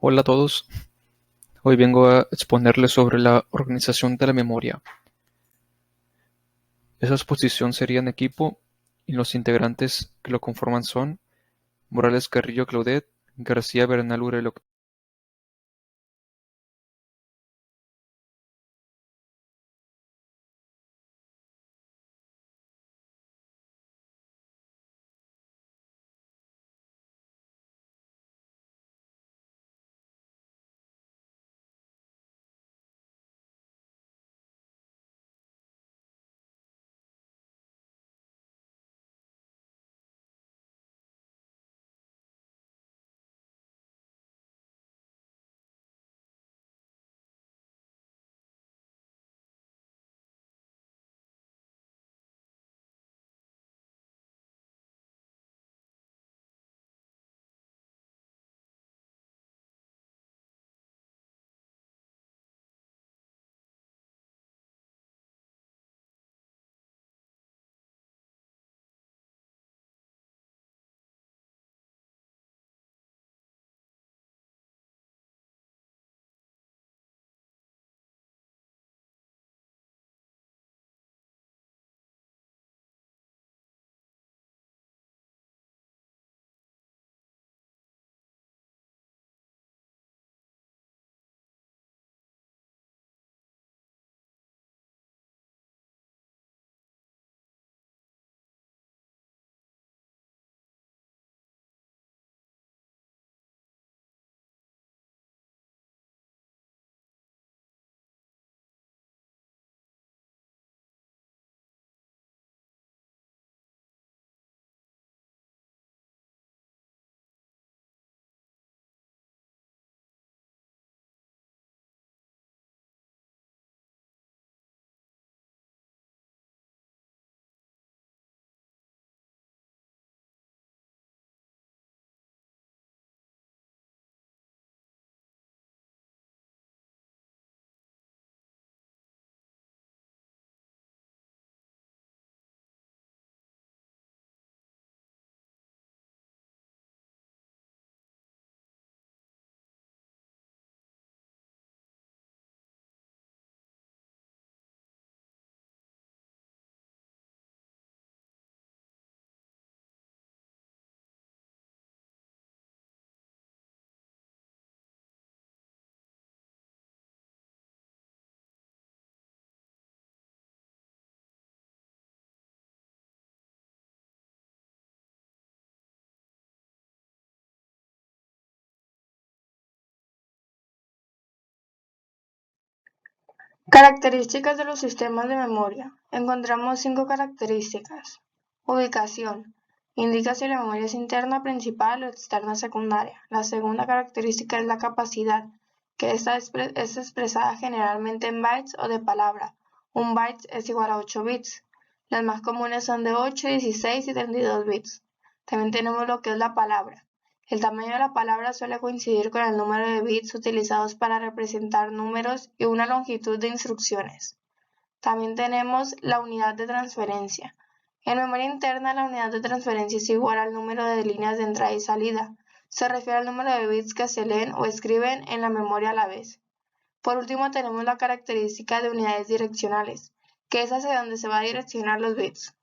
Hola a todos, hoy vengo a exponerles sobre la organización de la memoria. Esa exposición sería en equipo y los integrantes que lo conforman son Morales Carrillo Claudet, García Bernal Urelo. Características de los sistemas de memoria. Encontramos 5 características. Ubicación. Indica si la memoria es interna principal o externa secundaria. La segunda característica es la capacidad, que esta es expresada generalmente en bytes o de palabra. Un byte es igual a 8 bits. Las más comunes son de 8, 16 y 32 bits. También tenemos lo que es la palabra. El tamaño de la palabra suele coincidir con el número de bits utilizados para representar números y una longitud de instrucciones. También tenemos la unidad de transferencia. En memoria interna, la unidad de transferencia es igual al número de líneas de entrada y salida. Se refiere al número de bits que se leen o escriben en la memoria a la vez. Por último, tenemos la característica de unidades direccionales, que es hacia donde se va a direccionar los bits.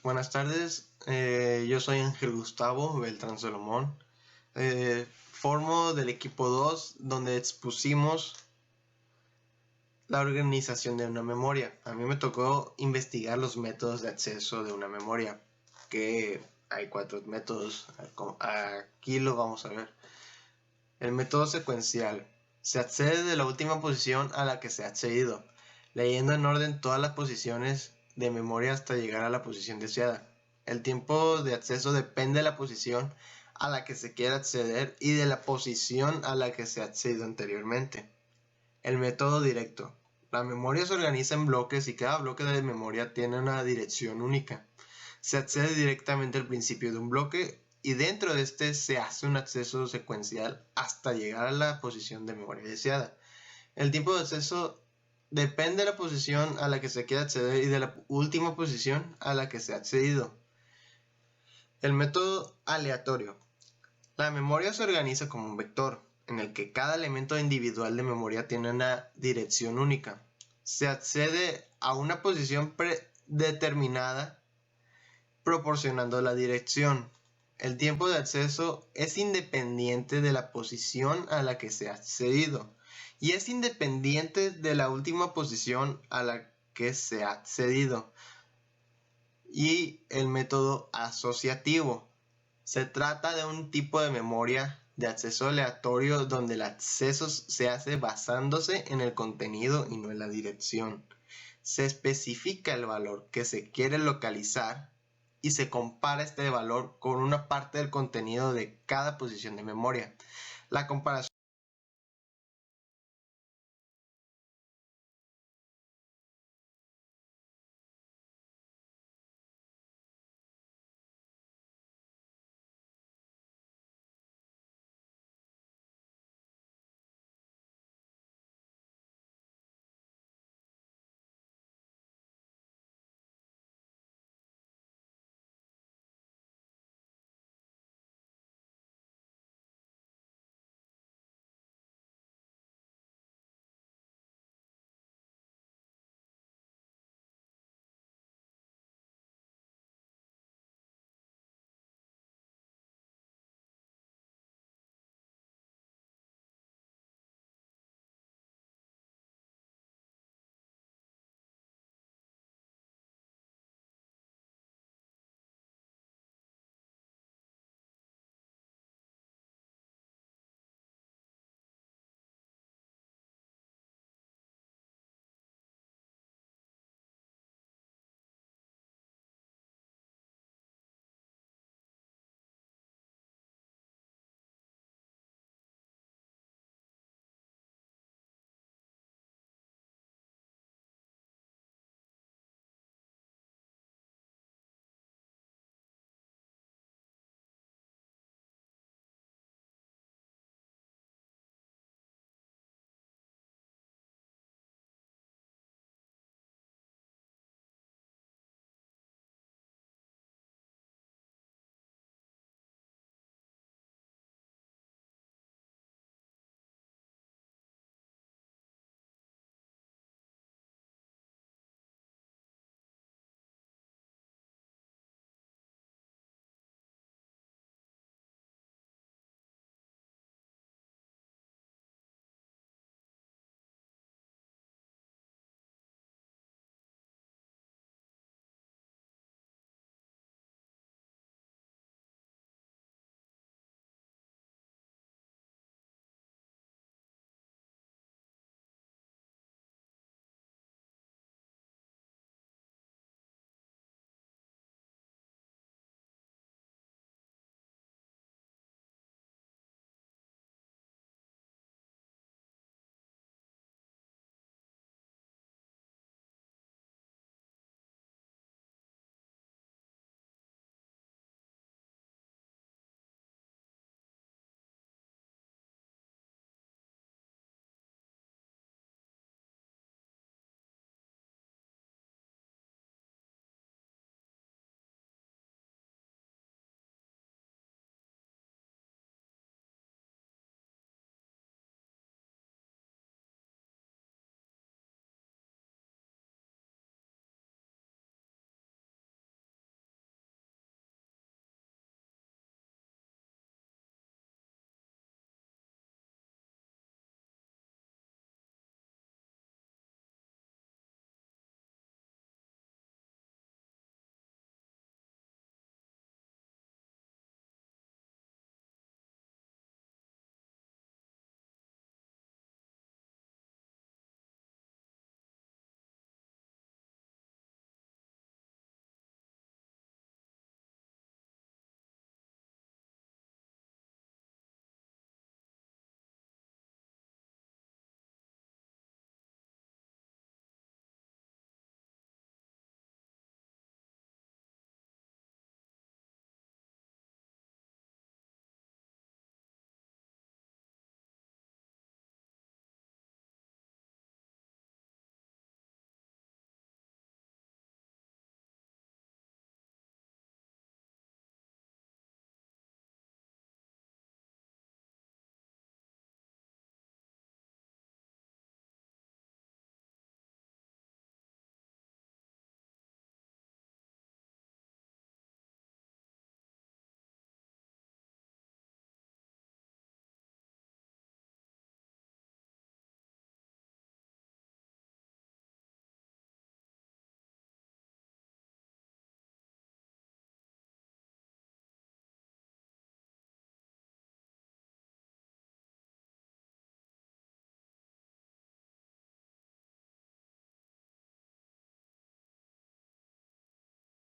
Buenas tardes, yo soy Ángel Gustavo Beltrán Salomón. Formo del equipo 2 donde expusimos la organización de una memoria. A mí me tocó investigar los métodos de acceso de una memoria, que hay 4 métodos, aquí lo vamos a ver. El método secuencial. Se accede de la última posición a la que se ha accedido, leyendo en orden todas las posiciones de memoria hasta llegar a la posición deseada. El tiempo de acceso depende de la posición a la que se quiera acceder y de la posición a la que se ha accedido anteriormente. El método directo. La memoria se organiza en bloques y cada bloque de memoria tiene una dirección única. Se accede directamente al principio de un bloque y dentro de este se hace un acceso secuencial hasta llegar a la posición de memoria deseada. El tiempo de acceso depende de la posición a la que se quiera acceder y de la última posición a la que se ha accedido. El método aleatorio. La memoria se organiza como un vector, en el que cada elemento individual de memoria tiene una dirección única. Se accede a una posición predeterminada proporcionando la dirección. El tiempo de acceso es independiente de la posición a la que se ha accedido y es independiente de la última posición a la que se ha accedido. Y el método asociativo. Se trata de un tipo de memoria de acceso aleatorio donde el acceso se hace basándose en el contenido y no en la dirección. Se especifica el valor que se quiere localizar y se compara este valor con una parte del contenido de cada posición de memoria. La comparación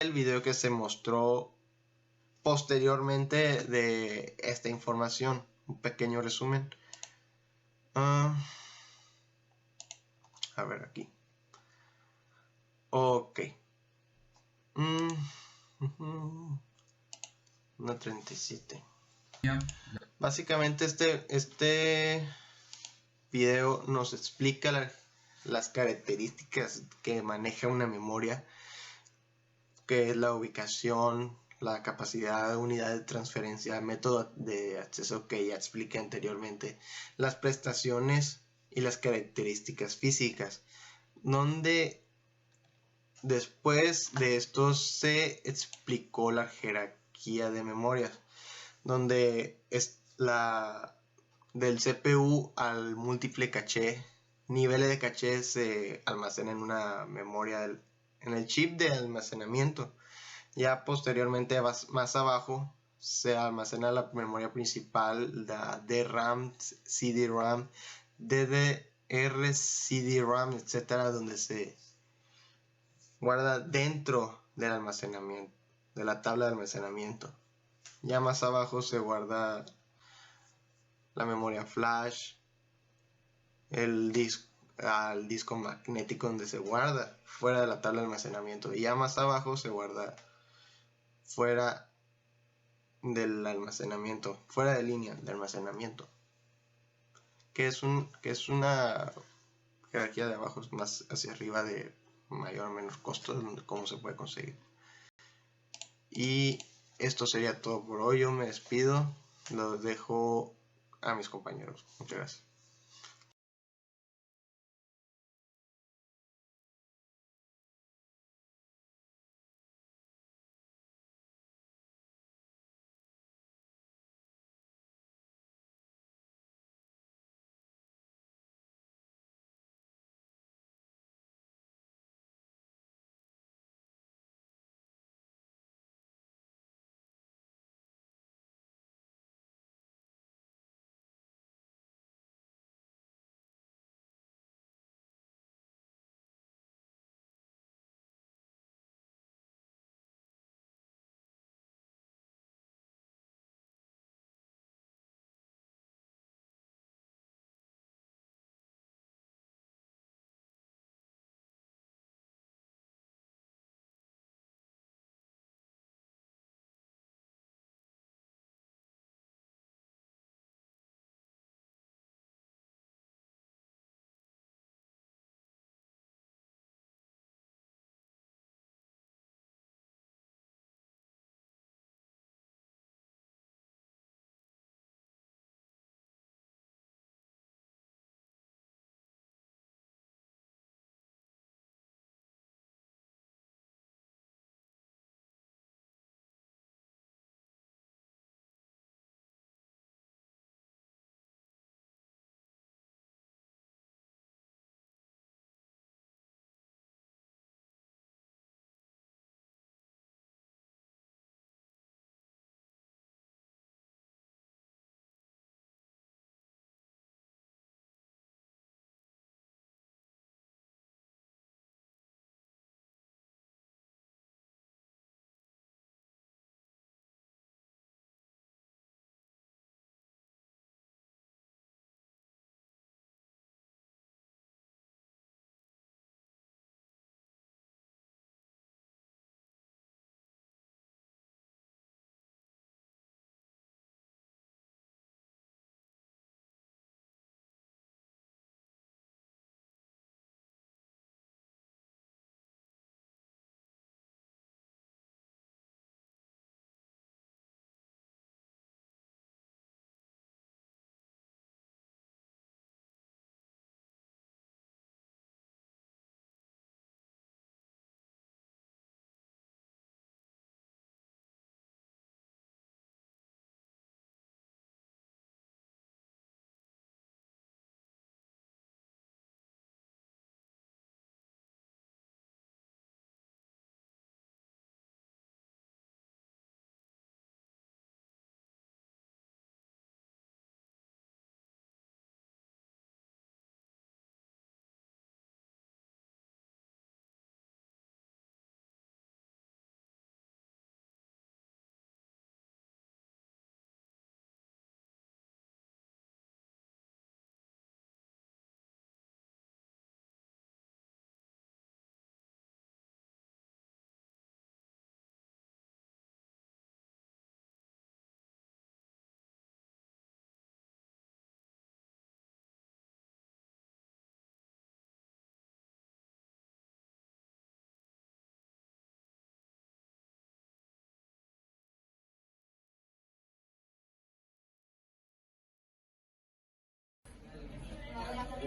el video que se mostró posteriormente de esta información. Un pequeño resumen. A ver aquí. Ok. 1.37. Básicamente este video nos explica las características que maneja una memoria, que es la ubicación, la capacidad, unidad de transferencia, método de acceso que ya expliqué anteriormente, las prestaciones y las características físicas, donde después de esto se explicó la jerarquía de memorias, donde es del CPU al múltiple caché, niveles de caché se almacenan en una memoria, en el chip de almacenamiento. Ya posteriormente, más abajo, se almacena la memoria principal, la DRAM, CD-RAM, DDR, CD-RAM, etcétera, donde se guarda dentro del almacenamiento, de la tabla de almacenamiento. Ya más abajo se guarda la memoria flash, el disco magnético donde se guarda fuera de la tabla de almacenamiento, y ya más abajo se guarda fuera del almacenamiento, fuera de línea de almacenamiento, que es una jerarquía de abajo más hacia arriba, de mayor o menor costo, cómo se puede conseguir. Y esto sería todo por hoy. Yo me despido, los dejo a mis compañeros. Muchas gracias.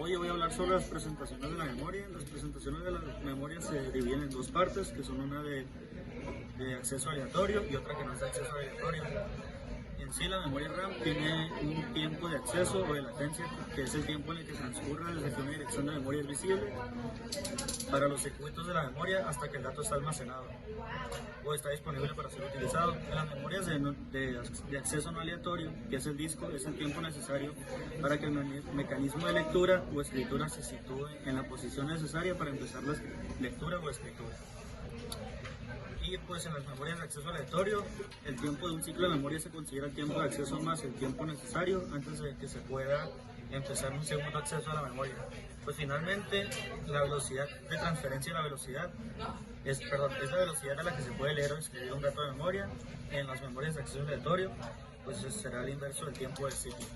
Hoy voy a hablar sobre las presentaciones de la memoria. Las presentaciones de la memoria se dividen en dos partes, que son una de acceso aleatorio y otra que no es de acceso aleatorio. En sí, la memoria RAM tiene un tiempo de acceso o de latencia, que es el tiempo en el que transcurre desde que una dirección de memoria es visible para los circuitos de la memoria hasta que el dato está almacenado o está disponible para ser utilizado. En las memorias de acceso no aleatorio, que es el disco, es el tiempo necesario para que el mecanismo de lectura o escritura se sitúe en la posición necesaria para empezar la lectura o escritura. Y pues en las memorias de acceso aleatorio, el tiempo de un ciclo de memoria se considera el tiempo de acceso más el tiempo necesario antes de que se pueda empezar un segundo acceso a la memoria. Pues finalmente, la velocidad de transferencia de la velocidad es la velocidad a la que se puede leer o escribir un dato de memoria. En las memorias de acceso aleatorio, pues será el inverso del tiempo del ciclo.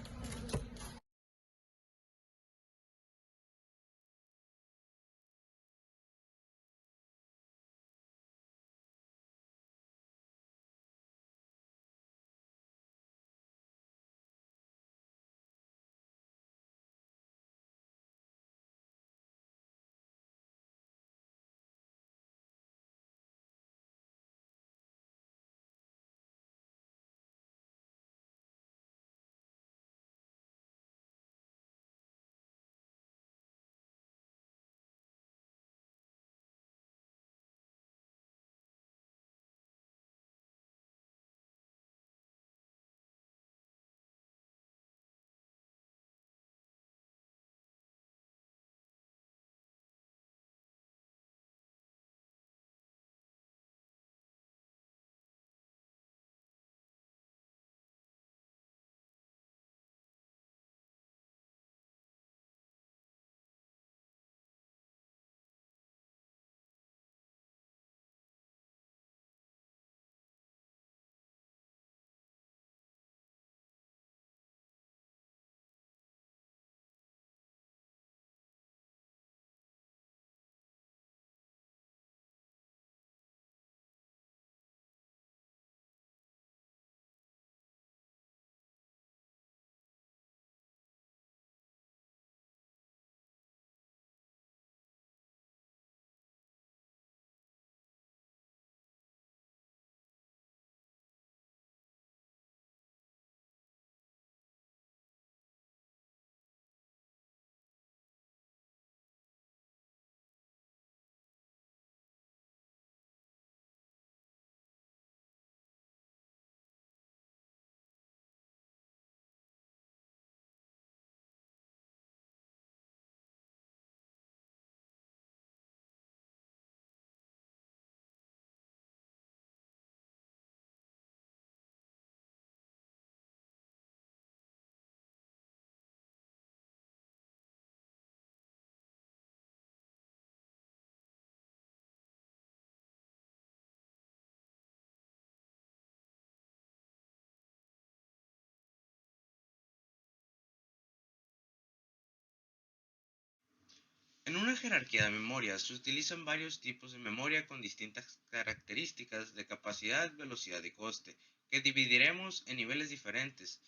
En una jerarquía de memoria se utilizan varios tipos de memoria con distintas características de capacidad, velocidad y coste, que dividiremos en niveles diferentes: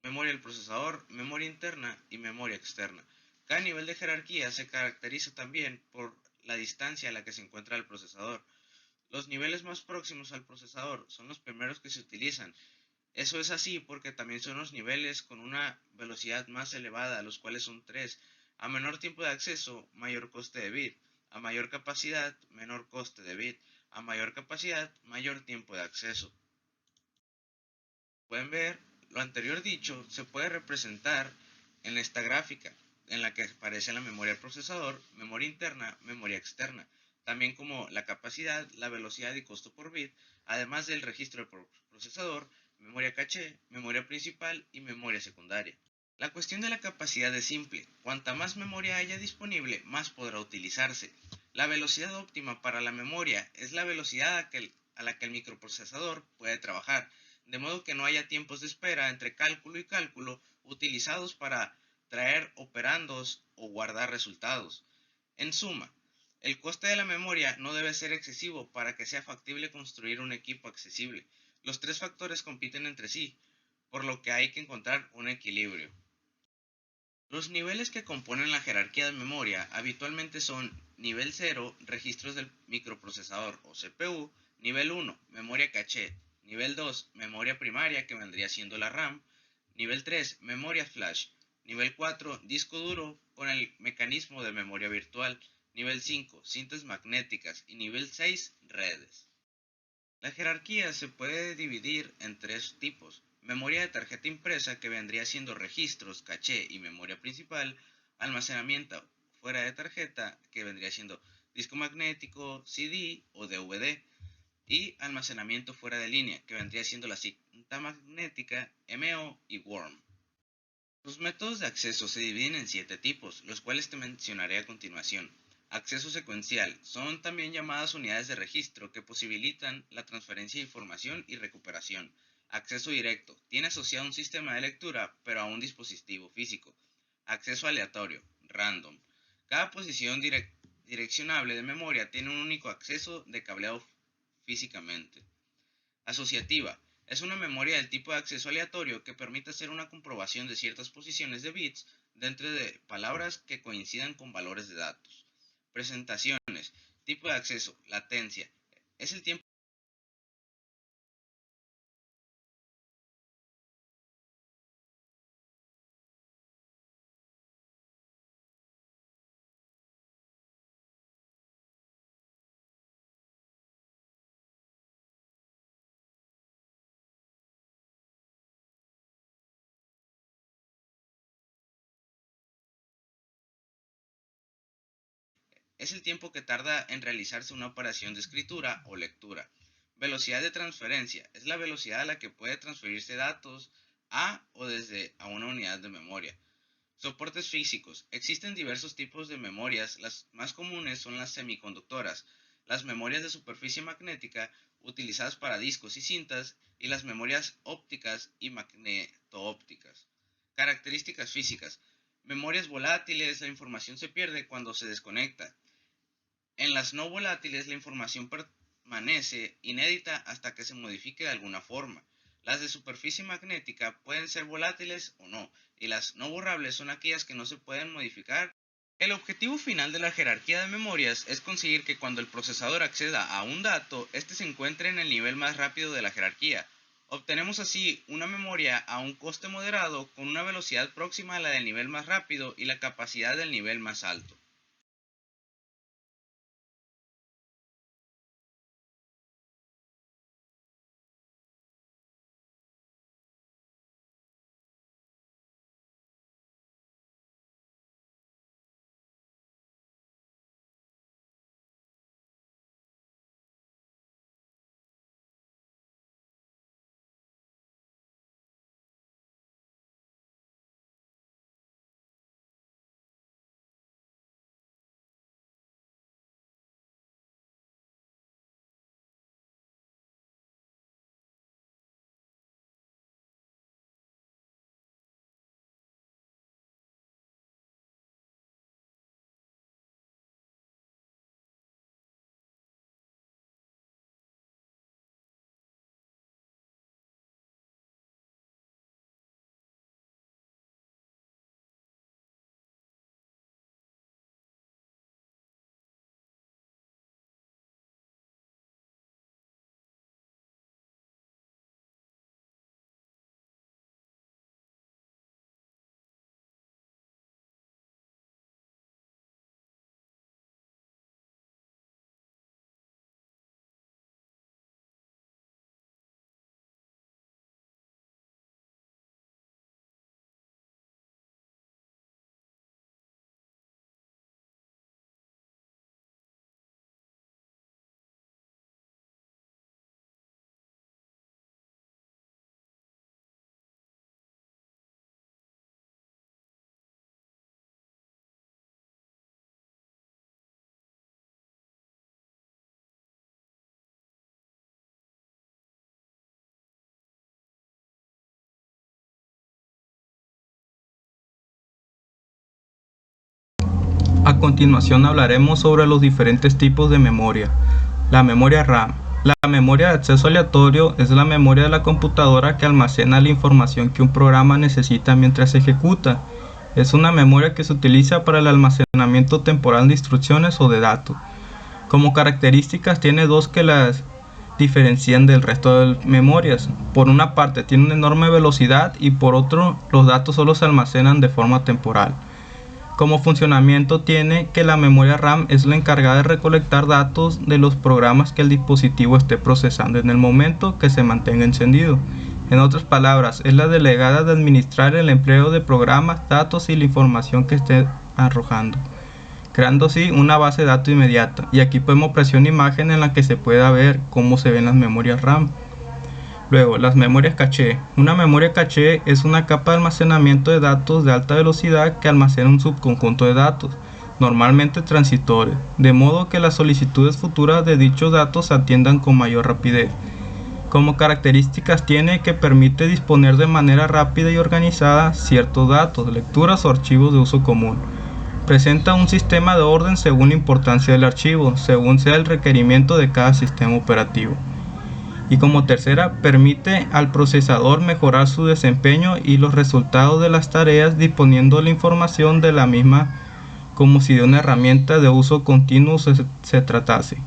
memoria del procesador, memoria interna y memoria externa. Cada nivel de jerarquía se caracteriza también por la distancia a la que se encuentra el procesador. Los niveles más próximos al procesador son los primeros que se utilizan. Eso es así porque también son los niveles con una velocidad más elevada, los cuales son 3. A menor tiempo de acceso, mayor coste de bit. A mayor capacidad, menor coste de bit. A mayor capacidad, mayor tiempo de acceso. Pueden ver, lo anterior dicho se puede representar en esta gráfica, en la que aparece la memoria del procesador, memoria interna, memoria externa, también como la capacidad, la velocidad y costo por bit, además del registro del procesador, memoria caché, memoria principal y memoria secundaria. La cuestión de la capacidad es simple: cuanta más memoria haya disponible, más podrá utilizarse. La velocidad óptima para la memoria es la velocidad a la que el microprocesador puede trabajar, de modo que no haya tiempos de espera entre cálculo y cálculo utilizados para traer operandos o guardar resultados. En suma, el coste de la memoria no debe ser excesivo para que sea factible construir un equipo accesible. Los tres factores compiten entre sí, por lo que hay que encontrar un equilibrio. Los niveles que componen la jerarquía de memoria habitualmente son nivel 0, registros del microprocesador o CPU, nivel 1, memoria caché, nivel 2, memoria primaria que vendría siendo la RAM, nivel 3, memoria flash, nivel 4, disco duro con el mecanismo de memoria virtual, nivel 5, cintas magnéticas y nivel 6, redes. La jerarquía se puede dividir en tres tipos: memoria de tarjeta impresa, que vendría siendo registros, caché y memoria principal; almacenamiento fuera de tarjeta, que vendría siendo disco magnético, CD o DVD; y almacenamiento fuera de línea, que vendría siendo la cinta magnética, MO y WORM. Los métodos de acceso se dividen en 7 tipos, los cuales te mencionaré a continuación. Acceso secuencial: son también llamadas unidades de registro que posibilitan la transferencia de información y recuperación. Acceso directo: tiene asociado un sistema de lectura, pero a un dispositivo físico. Acceso aleatorio, random: cada posición direccionable de memoria tiene un único acceso de cableado físicamente. Asociativa: es una memoria del tipo de acceso aleatorio que permite hacer una comprobación de ciertas posiciones de bits dentro de palabras que coincidan con valores de datos. Presentaciones: tipo de acceso, latencia: es el tiempo que tarda en realizarse una operación de escritura o lectura. Velocidad de transferencia: es la velocidad a la que puede transferirse datos a o desde a una unidad de memoria. Soportes físicos: existen diversos tipos de memorias. Las más comunes son las semiconductoras, las memorias de superficie magnética utilizadas para discos y cintas, y las memorias ópticas y magneto-ópticas. Características físicas: memorias volátiles: la información se pierde cuando se desconecta. En las no volátiles, la información permanece inédita hasta que se modifique de alguna forma. Las de superficie magnética pueden ser volátiles o no, y las no borrables son aquellas que no se pueden modificar. El objetivo final de la jerarquía de memorias es conseguir que cuando el procesador acceda a un dato, éste se encuentre en el nivel más rápido de la jerarquía. Obtenemos así una memoria a un coste moderado, con una velocidad próxima a la del nivel más rápido y la capacidad del nivel más alto. A continuación hablaremos sobre los diferentes tipos de memoria. La memoria RAM. La memoria de acceso aleatorio es la memoria de la computadora que almacena la información que un programa necesita mientras se ejecuta. Es una memoria que se utiliza para el almacenamiento temporal de instrucciones o de datos. Como características tiene dos que las diferencian del resto de memorias. Por una parte tiene una enorme velocidad y por otro los datos solo se almacenan de forma temporal. Como funcionamiento tiene que la memoria RAM es la encargada de recolectar datos de los programas que el dispositivo esté procesando en el momento que se mantenga encendido. En otras palabras, es la delegada de administrar el empleo de programas, datos y la información que esté arrojando, creando así una base de datos inmediata. Y aquí podemos apreciar una imagen en la que se pueda ver cómo se ven las memorias RAM. Luego, las memorias caché. Una memoria caché es una capa de almacenamiento de datos de alta velocidad que almacena un subconjunto de datos, normalmente transitorios, de modo que las solicitudes futuras de dichos datos se atiendan con mayor rapidez. Como características tiene que permite disponer de manera rápida y organizada ciertos datos, lecturas o archivos de uso común. Presenta un sistema de orden según la importancia del archivo, según sea el requerimiento de cada sistema operativo. Y como tercera, permite al procesador mejorar su desempeño y los resultados de las tareas disponiendo la información de la misma como si de una herramienta de uso continuo se tratase.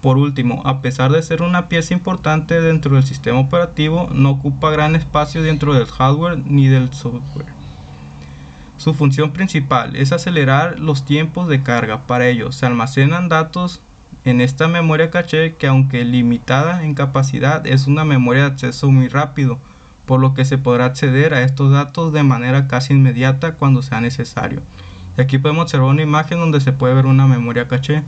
Por último, a pesar de ser una pieza importante dentro del sistema operativo, no ocupa gran espacio dentro del hardware ni del software. Su función principal es acelerar los tiempos de carga. Para ello, se almacenan datos en esta memoria caché que, aunque limitada en capacidad, es una memoria de acceso muy rápido, por lo que se podrá acceder a estos datos de manera casi inmediata cuando sea necesario. Y aquí podemos observar una imagen donde se puede ver una memoria caché.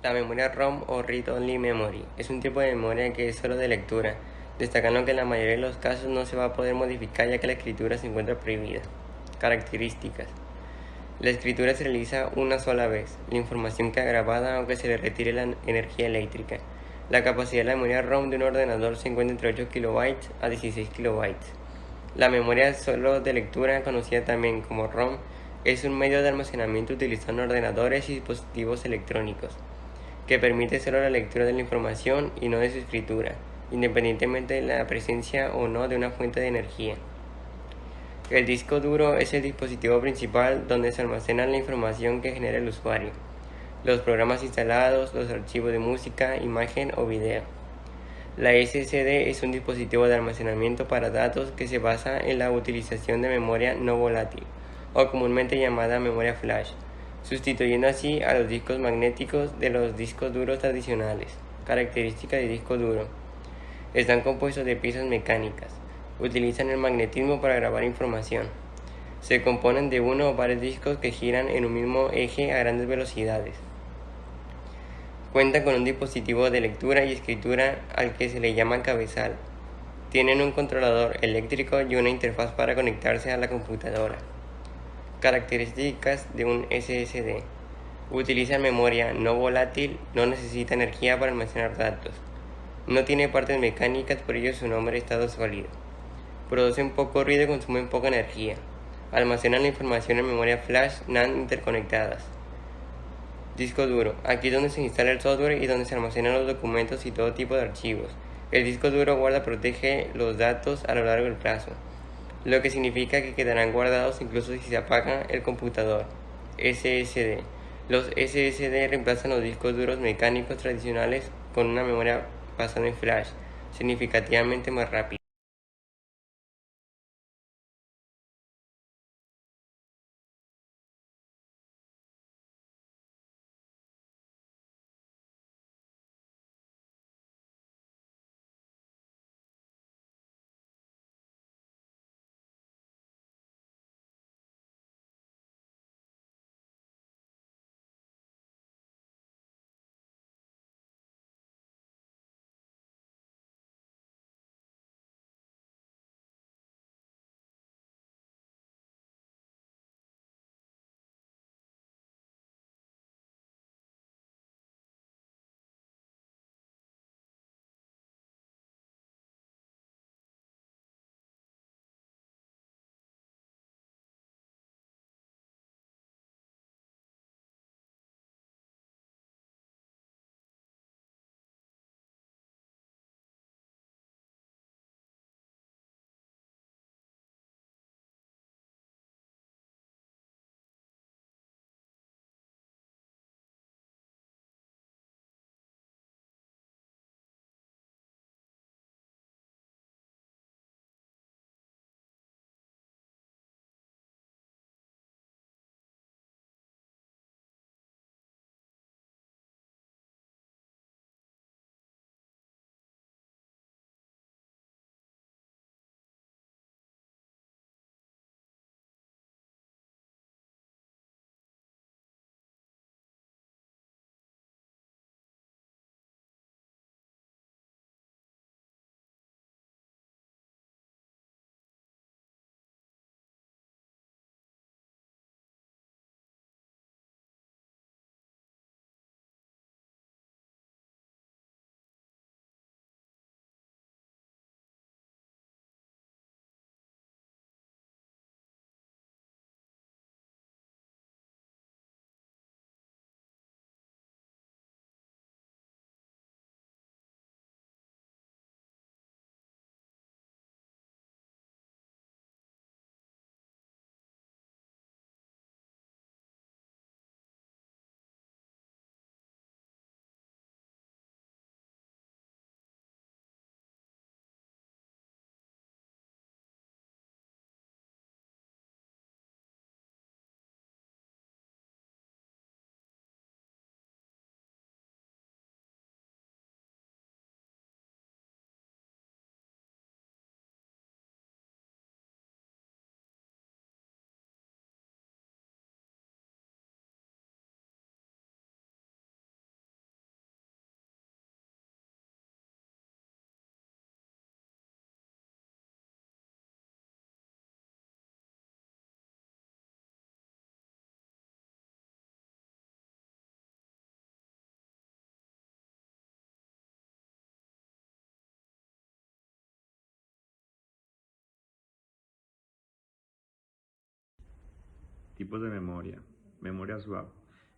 La memoria ROM o Read Only Memory es un tipo de memoria que es solo de lectura, destacando que en la mayoría de los casos no se va a poder modificar ya que la escritura se encuentra prohibida. Características. La escritura se realiza una sola vez. La información queda grabada aunque se le retire la energía eléctrica. La capacidad de la memoria ROM de un ordenador se encuentra entre 8 KB a 16 KB. La memoria solo de lectura, conocida también como ROM, es un medio de almacenamiento utilizado en ordenadores y dispositivos electrónicos, que permite solo la lectura de la información y no de su escritura, independientemente de la presencia o no de una fuente de energía. El disco duro es el dispositivo principal donde se almacena la información que genera el usuario, los programas instalados, los archivos de música, imagen o video. La SSD es un dispositivo de almacenamiento para datos que se basa en la utilización de memoria no volátil, o comúnmente llamada memoria flash, sustituyendo así a los discos magnéticos de los discos duros tradicionales. Características de disco duro. Están compuestos de piezas mecánicas. Utilizan el magnetismo para grabar información. Se componen de uno o varios discos que giran en un mismo eje a grandes velocidades. Cuentan con un dispositivo de lectura y escritura al que se le llama cabezal. Tienen un controlador eléctrico y una interfaz para conectarse a la computadora. Características de un SSD. Utiliza memoria no volátil, no necesita energía para almacenar datos. No tiene partes mecánicas, por ello su nombre es estado sólido. Producen poco ruido y consumen poca energía. Almacenan la información en memoria flash NAND interconectadas. Disco duro. Aquí es donde se instala el software y donde se almacenan los documentos y todo tipo de archivos. El disco duro guarda y protege los datos a lo largo del plazo, lo que significa que quedarán guardados incluso si se apaga el computador. SSD. Los SSD reemplazan los discos duros mecánicos tradicionales con una memoria basada en flash, significativamente más rápida. Tipos de memoria. Memoria swap.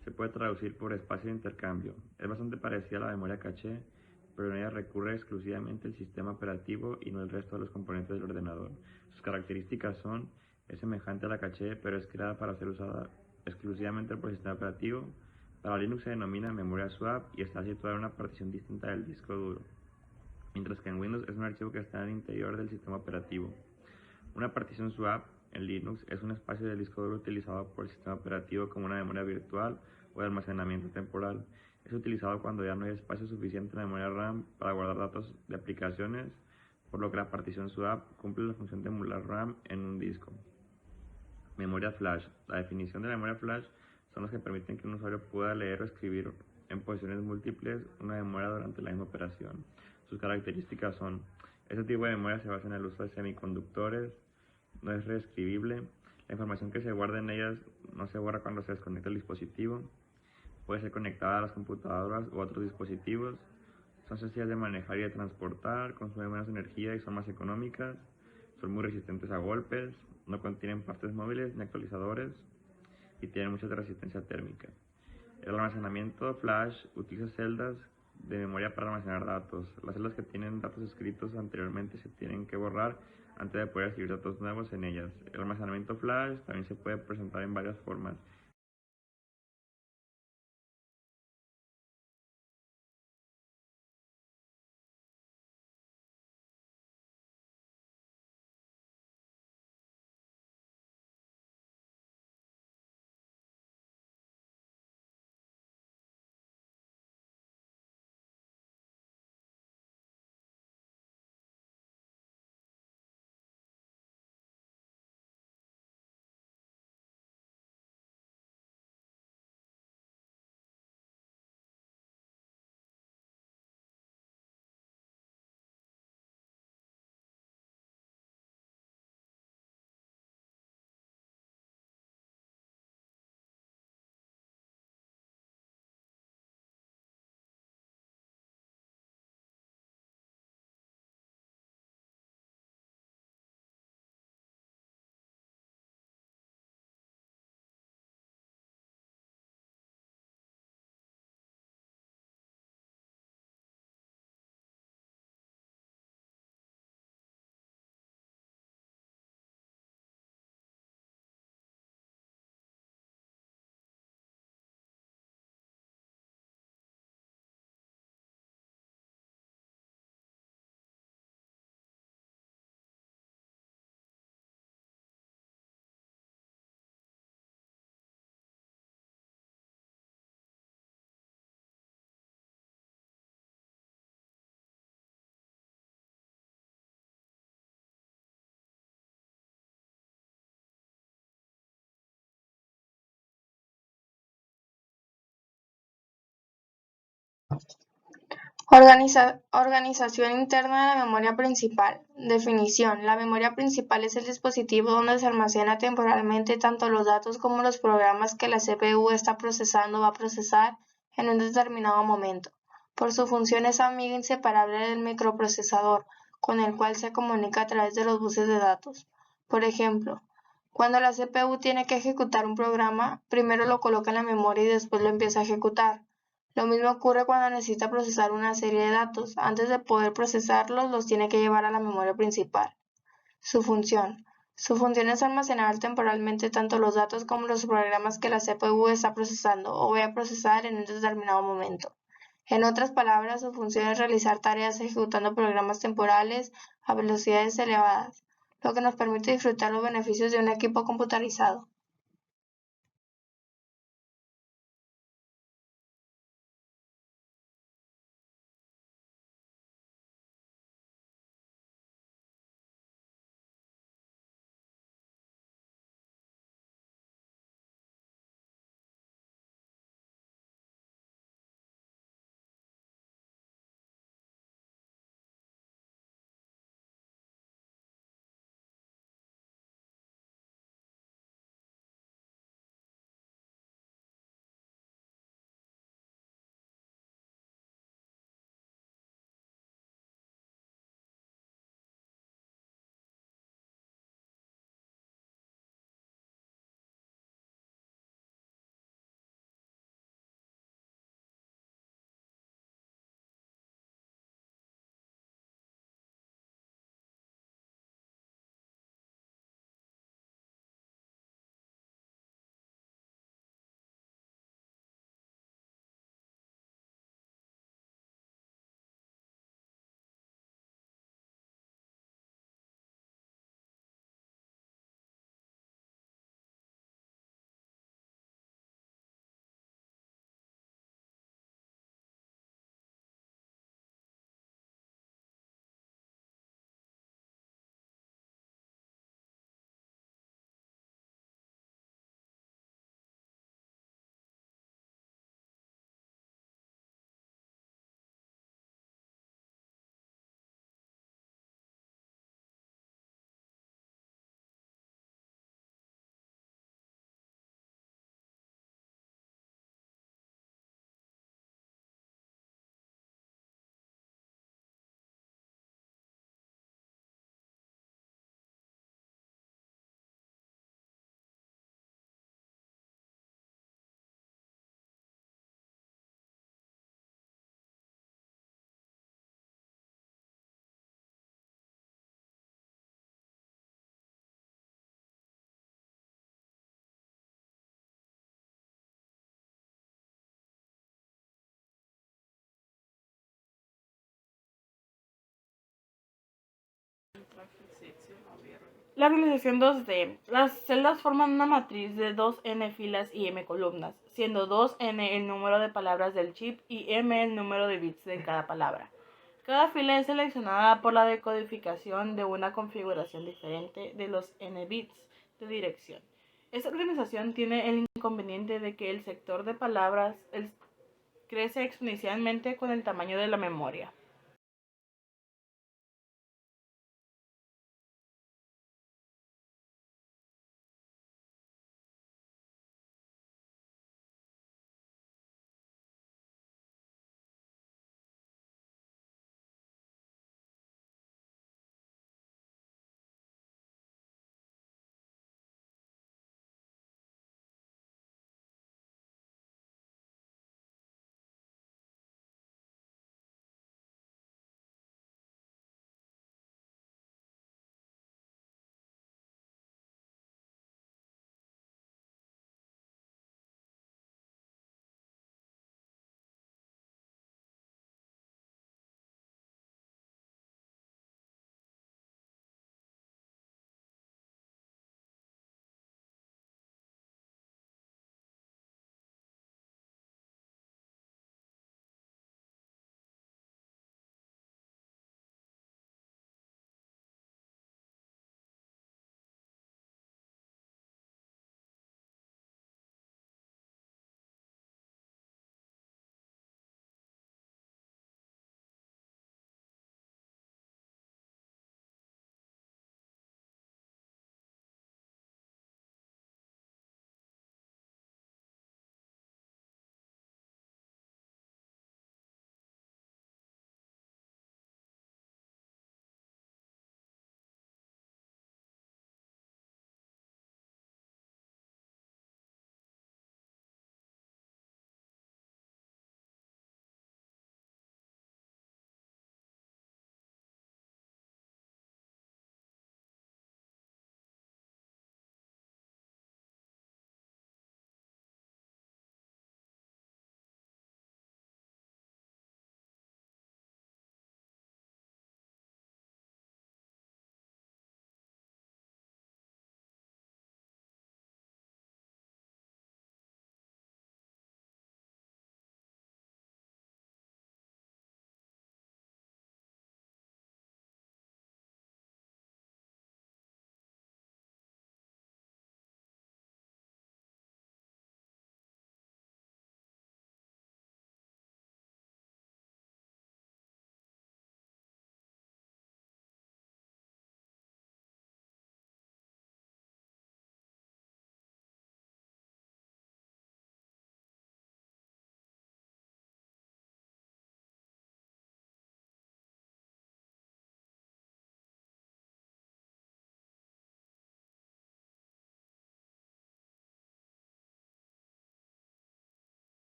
Se puede traducir por espacio de intercambio. Es bastante parecida a la memoria caché, pero en ella recurre exclusivamente el sistema operativo y no el resto de los componentes del ordenador. Sus características son: es semejante a la caché, pero es creada para ser usada exclusivamente por el sistema operativo. Para Linux se denomina memoria swap y está situada en una partición distinta del disco duro, mientras que en Windows es un archivo que está en el interior del sistema operativo. Una partición swap en Linux es un espacio del disco duro utilizado por el sistema operativo como una memoria virtual o de almacenamiento temporal. Es utilizado cuando ya no hay espacio suficiente en la memoria RAM para guardar datos de aplicaciones, por lo que la partición swap cumple la función de emular RAM en un disco. Memoria flash. La definición de la memoria flash son los que permiten que un usuario pueda leer o escribir en posiciones múltiples una memoria durante la misma operación. Sus características son: este tipo de memoria se basa en el uso de semiconductores, no es reescribible, la información que se guarda en ellas no se borra cuando se desconecta el dispositivo, puede ser conectada a las computadoras u otros dispositivos, son sencillas de manejar y de transportar, consumen menos energía y son más económicas, son muy resistentes a golpes, no contienen partes móviles ni actualizadores y tienen mucha resistencia térmica. El almacenamiento flash utiliza celdas de memoria para almacenar datos. Las celdas que tienen datos escritos anteriormente se tienen que borrar antes de poder escribir datos nuevos en ellas. El almacenamiento flash también se puede presentar en varias formas. Organización interna de la memoria principal. Definición. La memoria principal es el dispositivo donde se almacena temporalmente tanto los datos como los programas que la CPU está procesando o va a procesar en un determinado momento. Por su función es amiga inseparable del microprocesador, con el cual se comunica a través de los buses de datos. Por ejemplo, cuando la CPU tiene que ejecutar un programa, primero lo coloca en la memoria y después lo empieza a ejecutar. Lo mismo ocurre cuando necesita procesar una serie de datos. Antes de poder procesarlos, los tiene que llevar a la memoria principal. Su función. Su función es almacenar temporalmente tanto los datos como los programas que la CPU está procesando o va a procesar en un determinado momento. En otras palabras, su función es realizar tareas ejecutando programas temporales a velocidades elevadas, lo que nos permite disfrutar los beneficios de un equipo computarizado. La organización 2D. Las celdas forman una matriz de 2n filas y m columnas, siendo 2n el número de palabras del chip y m el número de bits de cada palabra. Cada fila es seleccionada por la decodificación de una configuración diferente de los n bits de dirección. Esta organización tiene el inconveniente de que el sector de palabras crece exponencialmente con el tamaño de la memoria.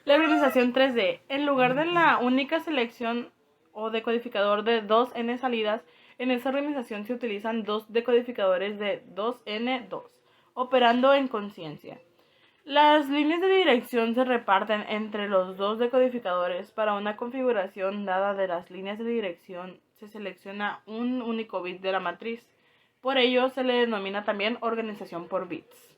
La organización 3D. En lugar de la única selección o decodificador de 2N salidas, en esta organización se utilizan dos decodificadores de 2N2, operando en conciencia. Las líneas de dirección se reparten entre los dos decodificadores. Para una configuración dada de las líneas de dirección se selecciona un único bit de la matriz. Por ello se le denomina también organización por bits.